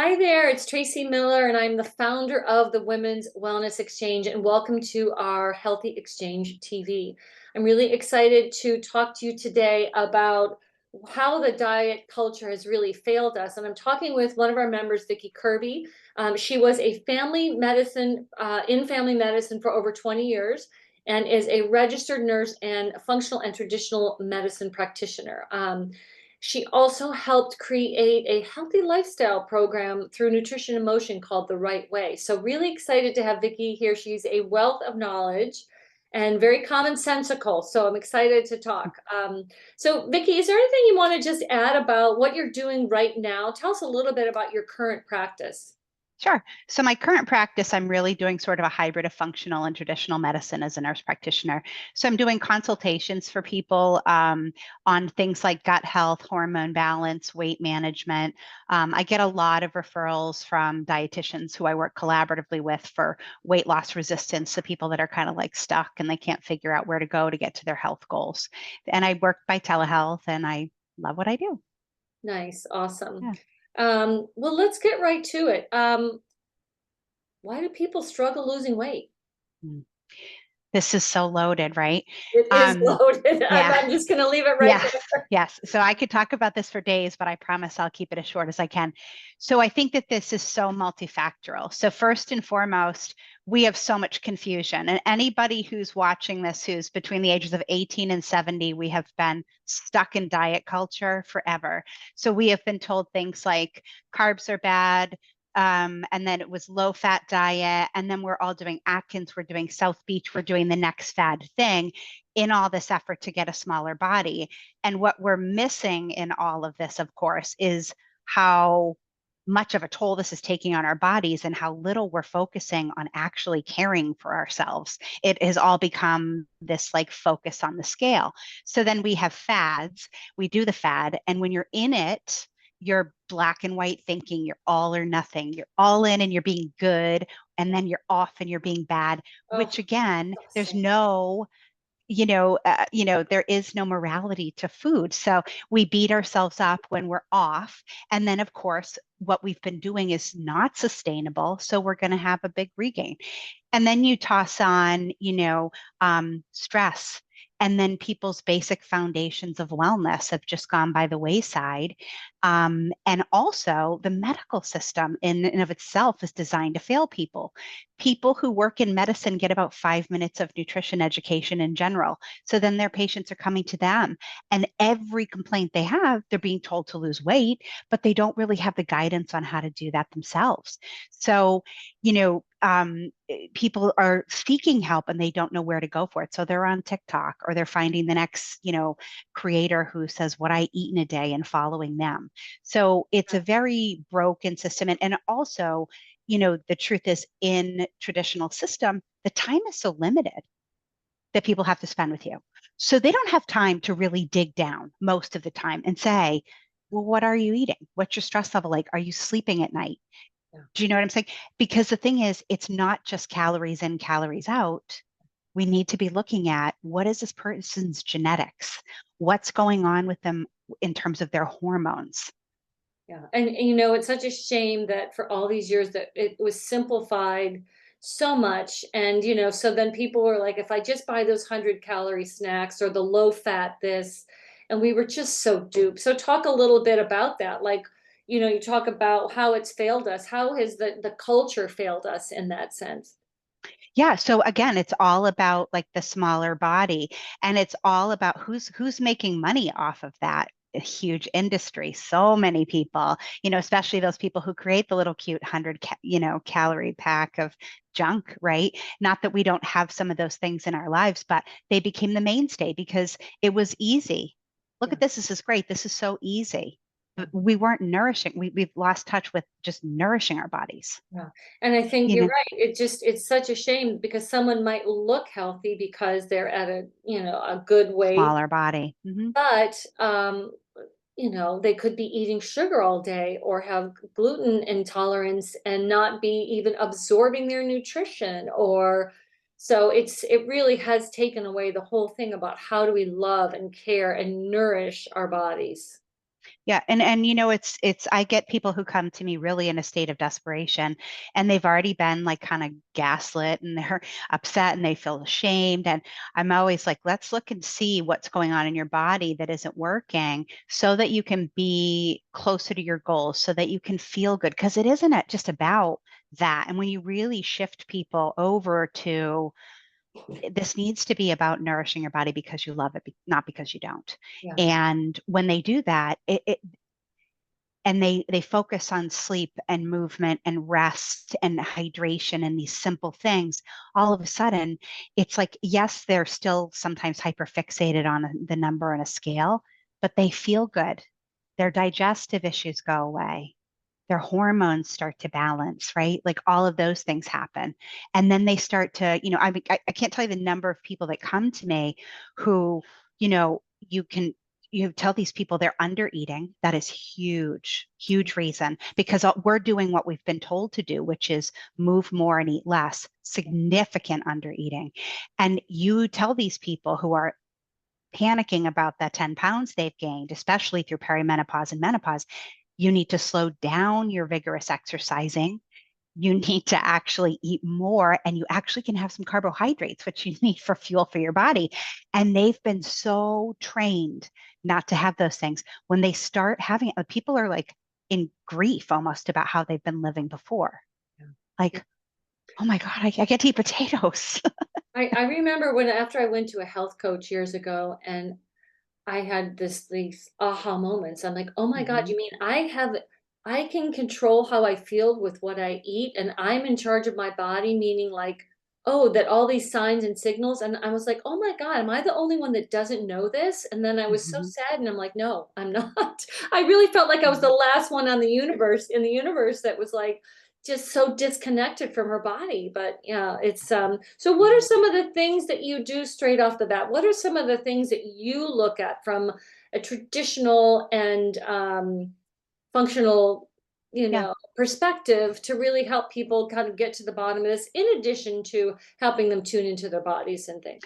Hi there, it's Tracy Miller, and I'm the founder of the Women's Wellness Exchange, and welcome to our Healthy Exchange TV. I'm really excited to talk to you today about how the diet culture has really failed us. And I'm talking with one of our members, Vicki Kirby. She was a family medicine, in family medicine for over 20 years and is a registered nurse and functional and traditional medicine practitioner. She also helped create a healthy lifestyle program through nutrition and motion called The Right Way. So really excited to have Vicki here. She's a wealth of knowledge and very commonsensical. So I'm excited to talk. So Vicki, is there anything you want to just add about what you're doing right now? Tell us a little bit about your current practice. Sure. So my current practice, I'm really doing sort of a hybrid of functional and traditional medicine as a nurse practitioner. So I'm doing consultations for people on things like gut health, hormone balance, weight management. I get a lot of referrals from dietitians who I work collaboratively with for weight loss resistance, the people that are kind of like stuck and they can't figure out where to go to get to their health goals. And I work by telehealth and I love what I do. Nice, awesome. Yeah. Well, let's get right to it. Why do people struggle losing weight? Mm. This is so loaded, right? It is Um, loaded. I'm, yeah. I'm just going to leave it right Yes, yes. So I could talk about this for days, but I promise I'll keep it as short as I can. So I think that this is so multifactorial. So first and foremost, we have so much confusion. And anybody who's watching this who's between the ages of 18 and 70, we have been stuck in diet culture forever. So we have been told things like carbs are bad. And then it was low fat diet. And then we're all doing Atkins, we're doing South Beach, we're doing the next fad thing in all this effort to get a smaller body. And what we're missing in all of this, of course, is how much of a toll this is taking on our bodies and how little we're focusing on actually caring for ourselves. It has all become this like focus on the scale. So then we have fads, we do the fad, and when you're in it, you're black and white thinking, you're all or nothing, you're all in and you're being good, and then you're off and you're being bad, Oh, which again, there's exhausting. no there is no morality to food. So we beat ourselves up when we're off. And then, of course, what we've been doing is not sustainable. So we're going to have a big regain. And then you toss on, stress. And then people's basic foundations of wellness have just gone by the wayside. And also, the medical system in and of itself is designed to fail people. People who work in medicine get about 5 minutes of nutrition education in general. So then their patients are coming to them. And every complaint they have, they're being told to lose weight, but they don't really have the guidance on how to do that themselves. So, you know, people are seeking help and they don't know where to go for it. So they're on TikTok or they're finding the next, creator who says what I eat in a day and following them. So it's a very broken system. And also, the truth is in traditional system, the time is so limited that people have to spend with you. So they don't have time to really dig down most of the time and say, well, what are you eating? What's your stress level like? Are you sleeping at night? Yeah. Do you know what I'm saying? Because the thing is, it's not just calories in, calories out. We need to be looking at what is this person's genetics? What's going on with them in terms of their hormones? Yeah. And it's such a shame that for all these years that it was simplified so much. And, so then people were like, if I just buy those 100-calorie snacks or the low fat this, and we were just so duped. So talk a little bit about that. Like, you talk about how it's failed us. How has the culture failed us in that sense? Yeah, so again, it's all about like the smaller body and it's all about who's making money off of that huge industry. So many people, especially those people who create the little cute 100 calorie pack of junk, right? Not that we don't have some of those things in our lives, but they became the mainstay because it was easy. Look Yeah. at this. This is great. This is so easy. Yeah. But we weren't nourishing. We've lost touch with just nourishing our bodies, Yeah. And I think you you're know, right. It's such a shame because someone might look healthy because they're at a good weight, smaller body. but they could be eating sugar all day or have gluten intolerance and not be even absorbing their nutrition or so it really has taken away the whole thing about how do we love and care and nourish our bodies. Yeah, and it's I get people who come to me really in a state of desperation, and they've already been like kind of gaslit, and they're upset and they feel ashamed, and I'm always like, let's look and see what's going on in your body that isn't working so that you can be closer to your goals, so that you can feel good, because it isn't just about that. And when you really shift people over to this needs to be about nourishing your body because you love it, not because you don't. Yeah. And when they do that, and they focus on sleep and movement and rest and hydration and these simple things, all of a sudden it's like, yes, they're still sometimes hyper fixated on the number on a scale, but they feel good. Their digestive issues go away, their hormones start to balance, right? Like all of those things happen. And then they start to, I mean, I can't tell you the number of people that come to me who, you can, you tell these people they're under eating. That is huge, huge reason, because we're doing what we've been told to do, which is move more and eat less, significant under eating. And you tell these people who are panicking about that 10 pounds they've gained, especially through perimenopause and menopause, you need to slow down your vigorous exercising. You need to actually eat more, and you actually can have some carbohydrates, which you need for fuel for your body. And they've been so trained not to have those things. When they start having it, people are like in grief almost about how they've been living before. Yeah. Like, oh my God, I get to eat potatoes. I remember when after I went to a health coach years ago and I had these aha moments. I'm like, "Oh my god, Mhm, you mean I can control how I feel with what I eat, and I'm in charge of my body," meaning like, oh, that all these signs and signals, and I was like, "Oh my god, am I the only one that doesn't know this?" And then I was so mhm, sad, and I'm like, "No, I'm not." I really felt like I was the mhm. last one on the universe in the universe that was like just so disconnected from her body. But yeah, it's so what are Yeah. some of the things that you do straight off the bat? What are some of the things that you look at from a traditional and functional, Yeah. perspective to really help people kind of get to the bottom of this, in addition to helping them tune into their bodies and things?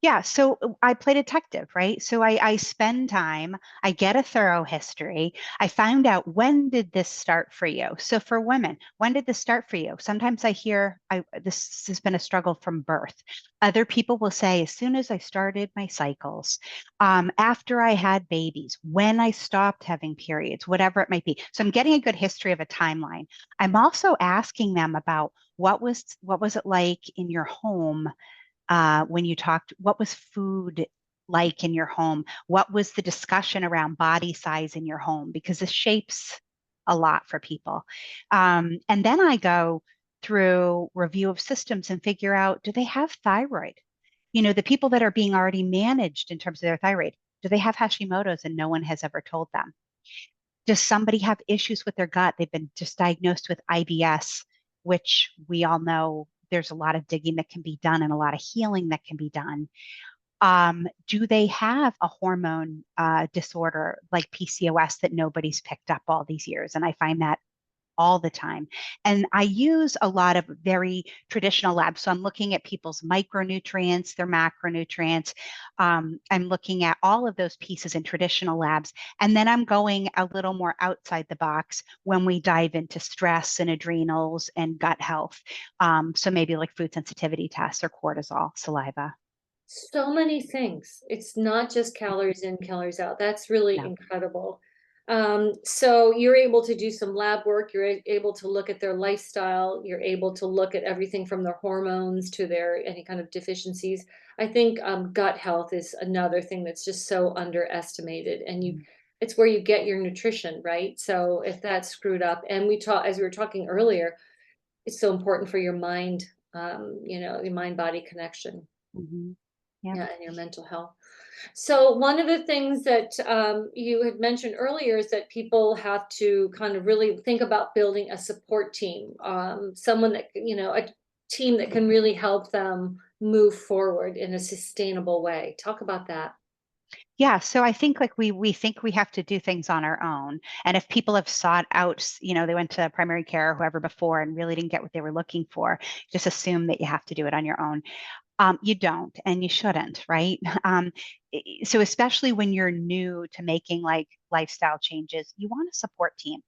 Yeah, so I play detective, right? So I spend time, I get a thorough history. I find out, when did this start for you? So for women, when did this start for you? Sometimes I hear this has been a struggle from birth. Other people will say, as soon as I started my cycles, after I had babies, when I stopped having periods, whatever it might be. So I'm getting a good history of a timeline. I'm also asking them about what was it like in your home, when you talked, what was food like in your home? What was the discussion around body size in your home? Because this shapes a lot for people. And then I go through review of systems and figure out, do they have thyroid? The people that are being already managed in terms of their thyroid, do they have Hashimoto's and no one has ever told them? Does somebody have issues with their gut? They've been just diagnosed with IBS, which we all know there's a lot of digging that can be done and a lot of healing that can be done. Do they have a hormone disorder like PCOS that nobody's picked up all these years? And I find that all the time. And I use a lot of very traditional labs. So I'm looking at people's micronutrients, their macronutrients. I'm looking at all of those pieces in traditional labs. And then I'm going a little more outside the box when we dive into stress and adrenals and gut health. So maybe like food sensitivity tests or cortisol, saliva. So many things. It's not just calories in, calories out. That's really No. incredible. So you're able to do some lab work. You're able to look at their lifestyle. You're able to look at everything from their hormones to their any kind of deficiencies. I think gut health is another thing that's just so underestimated, and Mm-hmm. it's where you get your nutrition, right? So if that's screwed up, and as we were talking earlier, it's so important for your mind. Your mind body connection. Mm-hmm. Yep. Yeah, and your mental health. So one of the things that you had mentioned earlier is that people have to kind of really think about building a support team, someone that, a team that can really help them move forward in a sustainable way. Talk about that. Yeah, so I think like we think we have to do things on our own. And if people have sought out, they went to primary care or whoever before and really didn't get what they were looking for, just assume that you have to do it on your own. You don't, and you shouldn't, right? So especially when you're new to making like lifestyle changes, you want a support team.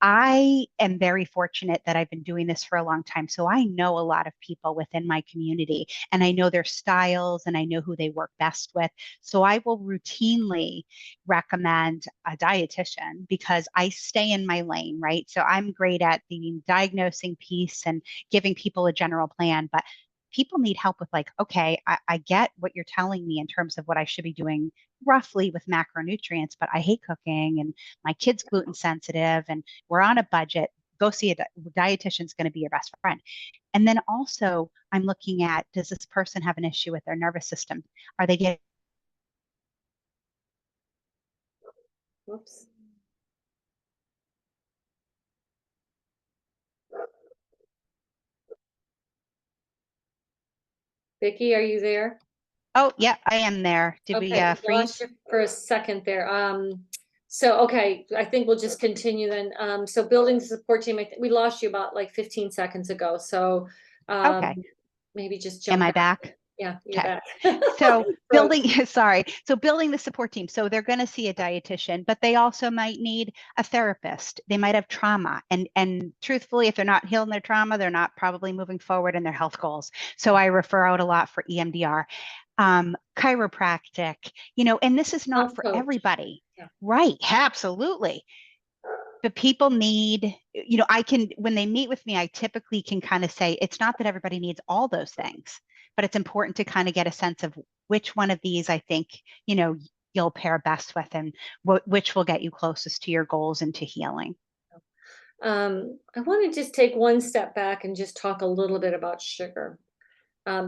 I am very fortunate that I've been doing this for a long time. So I know a lot of people within my community and I know their styles and I know who they work best with. So I will routinely recommend a dietitian because I stay in my lane, right? So I'm great at the diagnosing piece and giving people a general plan, but people need help with like, okay, I get what you're telling me in terms of what I should be doing roughly with macronutrients, but I hate cooking and my kid's gluten sensitive and we're on a budget. Go see a dietitian is going to be your best friend. And then also, I'm looking at, does this person have an issue with their nervous system? Are they getting Whoops. Vicky, are you there? Oh, yeah, I am there. Did we Okay, lost freeze? you for a second there. So okay, I think we'll just continue then. So building the support team, we lost you about like 15 seconds ago. So um, Okay. maybe just Am jump I back. back? Yeah, you're Okay. back. So Froze. building, sorry. So building the support team. So they're going to see a dietitian, but they also might need a therapist. They might have trauma. And truthfully, if they're not healing their trauma, they're not probably moving forward in their health goals. So I refer out a lot for EMDR, chiropractic, and this is not Health for coach. everybody. Yeah. Right. Absolutely. But people need, I can, when they meet with me, I typically can kind of say, it's not that everybody needs all those things, but it's important to kind of get a sense of which one of these I think, you'll pair best with and which will get you closest to your goals and to healing. I want to just take one step back and just talk a little bit about sugar.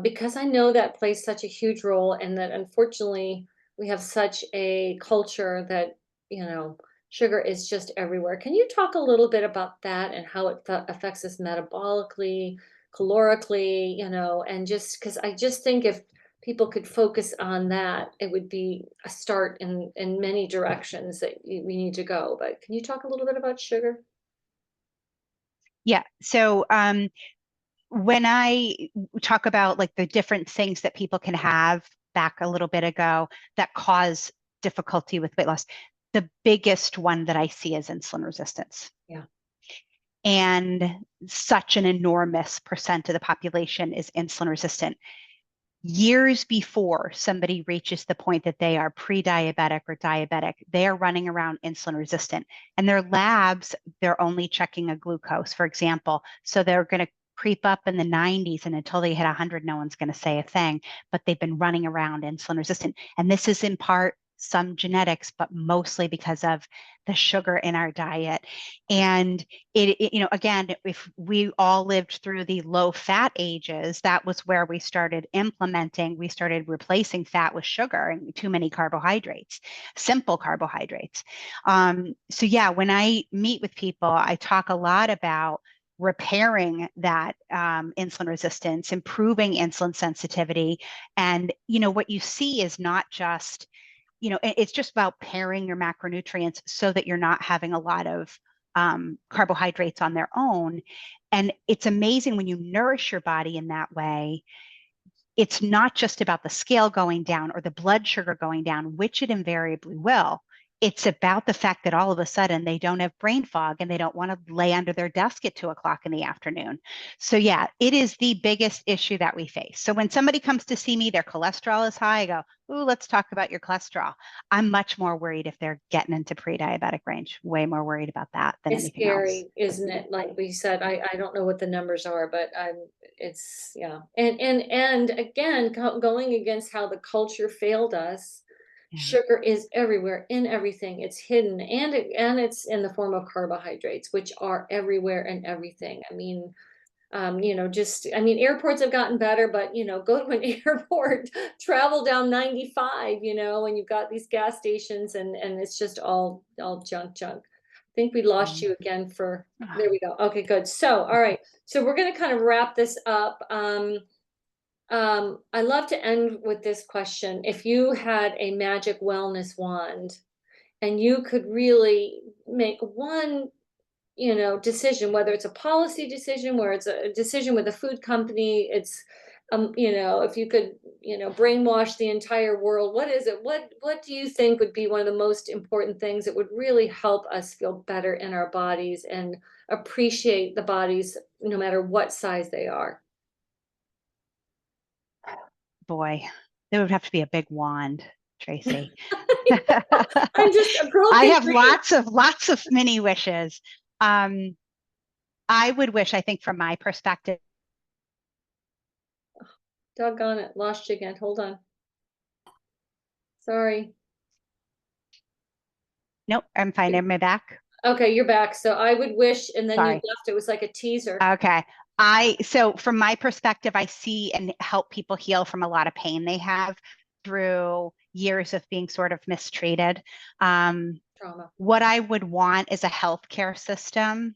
Because I know that plays such a huge role, and that unfortunately we have such a culture that, you know, sugar is just everywhere. Can you talk a little bit about that and how it affects us metabolically, calorically, and just because I just think if people could focus on that, it would be a start in many directions that we need to go. But can you talk a little bit about sugar? Yeah. So when I talk about like the different things that people can have back a little bit ago that cause difficulty with weight loss, the biggest one that I see is insulin resistance. Yeah. And such an enormous percent of the population is insulin resistant. Years before somebody reaches the point that they are pre-diabetic or diabetic, they are running around insulin resistant. And their labs, they're only checking a glucose, for example. So they're going to creep up in the 90s, and until they hit 100, no one's going to say a thing. But they've been running around insulin resistant. And this is in part some genetics, but mostly because of the sugar in our diet. And again, if we all lived through the low fat ages, that was where we started replacing fat with sugar and too many carbohydrates, simple carbohydrates. So yeah, when I meet with people, I talk a lot about repairing that insulin resistance, improving insulin sensitivity. And, what you see is not just it's just about pairing your macronutrients so that you're not having a lot of carbohydrates on their own. And it's amazing when you nourish your body in that way. It's not just about the scale going down or the blood sugar going down, which it invariably will. It's about the fact that all of a sudden they don't have brain fog and they don't want to lay under their desk at 2 o'clock in the afternoon. So, yeah, it is the biggest issue that we face. So, when somebody comes to see me, their cholesterol is high, I go, ooh, let's talk about your cholesterol. I'm much more worried if they're getting into pre-diabetic range, way more worried about that than It's anything else. scary, isn't it? Like we said, I don't know what the numbers are, but it's yeah. And again, going against how the culture failed us, Yeah. sugar is everywhere in everything. It's hidden and it's in the form of carbohydrates, which are everywhere and everything. I mean, just I mean, airports have gotten better, but go to an airport, travel down 95, and you've got these gas stations and it's just all junk. I think we lost Mm. you again for there we go. Okay, good. So, all right. So we're gonna kind of wrap this up. I love to end with this question. If you had a magic wellness wand and you could really make one decision, whether it's a policy decision, where it's a decision with a food company, it's if you could, brainwash the entire world, what is it? What do you think would be one of the most important things that would really help us feel better in our bodies and appreciate the bodies no matter what size they are? Boy, there would have to be a big wand, Tracy. I'm just a I broken have dream. lots of mini wishes. Um, I would wish, I think from my perspective, Doggone it, lost you again. Hold on. Sorry. nope, I'm fine. Am I back? Okay, you're back. So I would wish, and then you Sorry. left. It was like a teaser. Okay. So from my perspective, I see and help people heal from a lot of pain they have through years of being sort of mistreated. Um, Trauma. what I would want is a healthcare system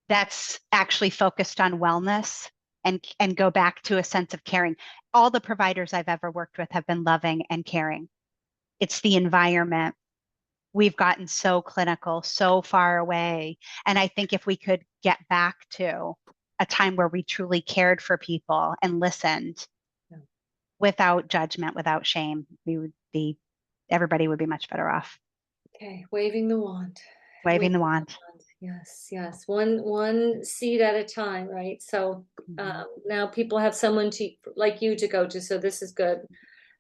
that's actually focused on wellness and go back to a sense of caring. All the providers I've ever worked with have been loving and caring. It's the environment. We've gotten so clinical, so far away. And I think if we could get back to a time where we truly cared for people and listened Yeah. without judgment, without shame, everybody would be much better off. Okay, waving the wand. Waving Waving the the wand. wand. Yes, yes. One seed at a time, right? So Mhm. now people have someone to like you to go to. So this is good.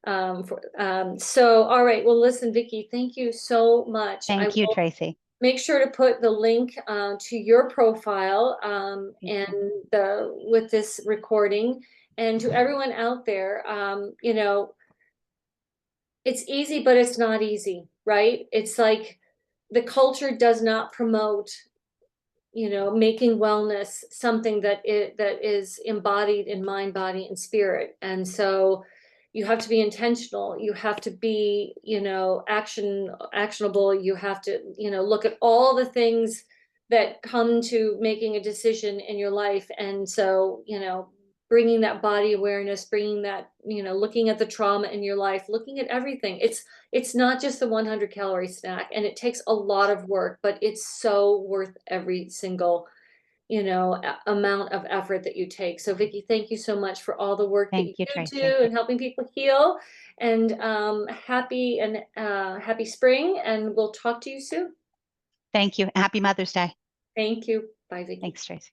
So all right. Well, listen, Vicky, thank you so much. I Thank you, will Tracy. make sure to put the link to your profile Thank and you. the with this recording, and to everyone out there. It's easy, but it's not easy, right? It's like the culture does not promote, making wellness something that is embodied in mind, body, and spirit. And so you have to be intentional. You have to be, actionable. You have to, look at all the things that come to making a decision in your life. And so, bringing that body awareness, bringing that, looking at the trauma in your life, looking at everything. It's not just the 100-calorie snack, and it takes a lot of work, but it's so worth every single, amount of effort that you take. So Vicky, thank you so much for all the work that Thank you you, do Tracy. and helping people heal. And happy spring, and we'll talk to you soon. Thank you. Happy Mother's Day. Thank you. Bye, Vicky. Thanks, Tracy.